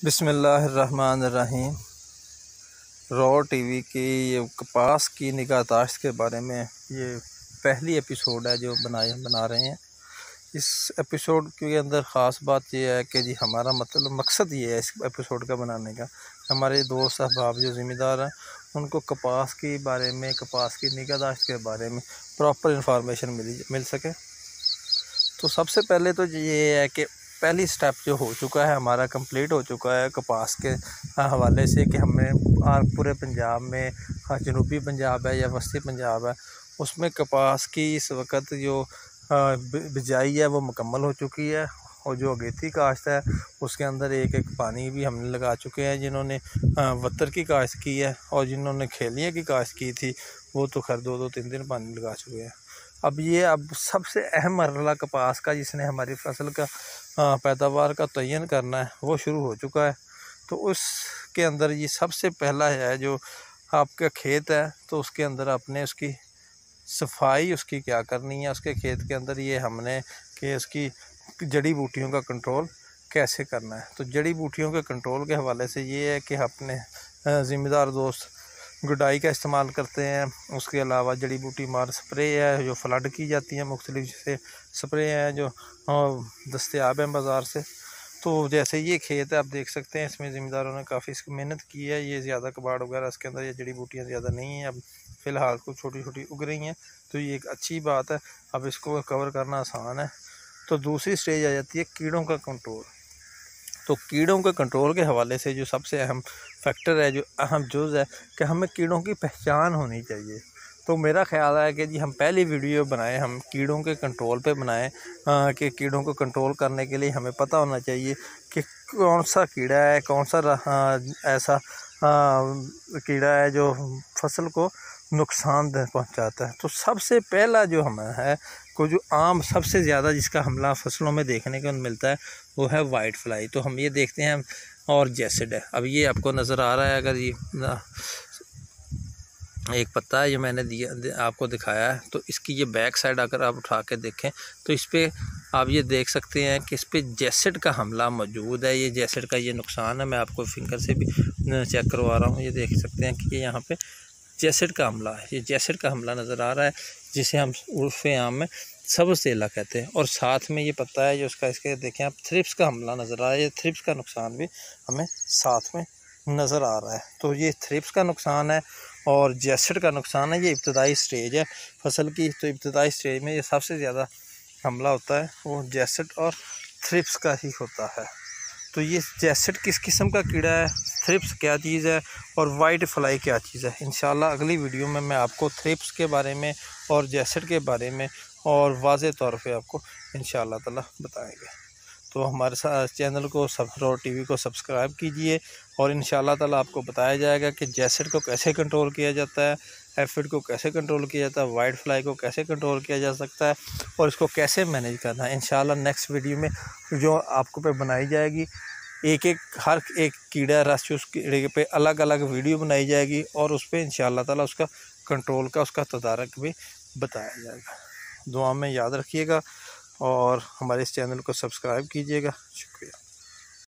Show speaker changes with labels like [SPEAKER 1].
[SPEAKER 1] बिस्मिल्लाहिर्रहमानिर्रहीम। Raw TV की ये कपास की निगाहदाश्त के बारे में ये पहली एपिसोड है जो बना रहे हैं। इस एपिसोड के अंदर ख़ास बात यह है कि जी हमारा मकसद ये है इस एपिसोड का बनाने का, हमारे दोस्त अहबाब जो ज़िम्मेदार हैं उनको कपास के बारे में, कपास की निगाहदाश्त के बारे में प्रॉपर इंफॉर्मेशन मिल सके। तो सबसे पहले तो ये है कि पहली स्टेप जो हो चुका है हमारा कंप्लीट हो चुका है कपास के हवाले से कि हमें पूरे पंजाब में, जनूबी पंजाब है या वस्ती पंजाब है, उसमें कपास की इस वक्त जो बिजाई है वो मुकम्मल हो चुकी है। और जो अगेती काश्त है उसके अंदर एक एक पानी भी हमने लगा चुके हैं। जिन्होंने वत्तर की काश्त की है और जिन्होंने खेलियाँ की काश्त की थी वो तो खैर 2-2-3 दिन पानी लगा चुके हैं। अब सबसे अहम मरहला कपास का, जिसने हमारी फसल का पैदावार का तयन करना है, वो शुरू हो चुका है। तो उसके अंदर ये सबसे पहला है जो आपका खेत है, तो उसके अंदर आपने उसकी सफाई उसकी क्या करनी है। उसके खेत के अंदर ये हमने कि उसकी जड़ी बूटियों का कंट्रोल कैसे करना है। तो जड़ी बूटियों के कंट्रोल के हवाले से ये है कि अपने ज़िम्मेदार दोस्त गुडाई का इस्तेमाल करते हैं। उसके अलावा जड़ी बूटी मार स्प्रे है जो फ्लड की जाती है, मुख्तलिफ से स्प्रे हैं जो दस्तयाब हैं बाज़ार से। तो जैसे ये खेत है आप देख सकते हैं, इसमें ज़िम्मेदारों ने काफ़ी मेहनत की है। ये ज़्यादा कबाड़ वगैरह इसके अंदर, ये जड़ी बूटियाँ ज़्यादा नहीं हैं, अब फ़िलहाल कुछ छोटी छोटी उग रही हैं, तो ये एक अच्छी बात है। अब इसको कवर करना आसान है। तो दूसरी स्टेज आ जाती है कीड़ों का कंट्रोल। तो कीड़ों के कंट्रोल के हवाले से जो सबसे अहम फैक्टर है, जो अहम जुज़ है कि हमें कीड़ों की पहचान होनी चाहिए। तो मेरा ख्याल है कि जी हम पहली वीडियो बनाएं, हम कीड़ों के कंट्रोल पे बनाएं कि कीड़ों को कंट्रोल करने के लिए हमें पता होना चाहिए कि कौन सा कीड़ा है, कौन सा ऐसा कीड़ा है जो फसल को नुकसान पहुंचाता है। तो सबसे पहला जो हमें है को जो आम सबसे ज़्यादा जिसका हमला फसलों में देखने को मिलता है वो है वाइट फ्लाई। तो हम ये देखते हैं, और जैसिड है। अब ये आपको नज़र आ रहा है, अगर ये एक पत्ता है जो मैंने आपको दिखाया है, तो इसकी ये बैक साइड अगर आप उठा के देखें तो इस पर आप ये देख सकते हैं कि इस पर जैसिड का हमला मौजूद है। ये जैसिड का ये नुकसान है, मैं आपको फिंगर से भी चेक करवा रहा हूँ। ये देख सकते हैं कि ये यहाँ पे जैसिड का हमला है, ये जैसिड का हमला नज़र आ रहा है, जिसे हम उर्फ़े आम में सब्ज़ तेला कहते हैं। और साथ में ये पत्ता है जो उसका, इसके देखें आप, थ्रिप्स का हमला नज़र आ रहा है। ये थ्रिप्स का नुकसान भी हमें साथ में नज़र आ रहा है। तो ये थ्रिप्स का नुकसान है और जैसिड का नुकसान है। ये इब्तदाई स्टेज है फसल की। तो इब्तदाई स्टेज में ये सबसे ज़्यादा हमला होता है वो जैसिड और थ्रिप्स का ही होता है। तो ये जैसिड किस किस्म का कीड़ा है, थ्रिप्स क्या चीज़ है और वाइट फ्लाई क्या चीज़ है, इंशाल्लाह अगली वीडियो में मैं आपको थ्रिप्स के बारे में और जैसिड के बारे में और वाज़े तौर पे आपको इंशाल्लाह ताला बताएंगे। तो हमारे साथ चैनल को रॉ टीवी को सब्सक्राइब कीजिए और इंशाल्लाह ताला आपको बताया जाएगा कि जैसिड को कैसे कंट्रोल किया जाता है, एफिड को कैसे कंट्रोल किया जाता है, वाइट फ्लाई को कैसे कंट्रोल किया जा सकता है और इसको कैसे मैनेज करना है। इंशाल्लाह नेक्स्ट वीडियो में जो आपको पे बनाई जाएगी, हर एक कीड़ा रस उस कीड़े पे अलग अलग वीडियो बनाई जाएगी और उस पर इंशाल्लाह ताला उसका कंट्रोल का, उसका तदारक भी बताया जाएगा। दुआ में याद रखिएगा और हमारे इस चैनल को सब्सक्राइब कीजिएगा। शुक्रिया।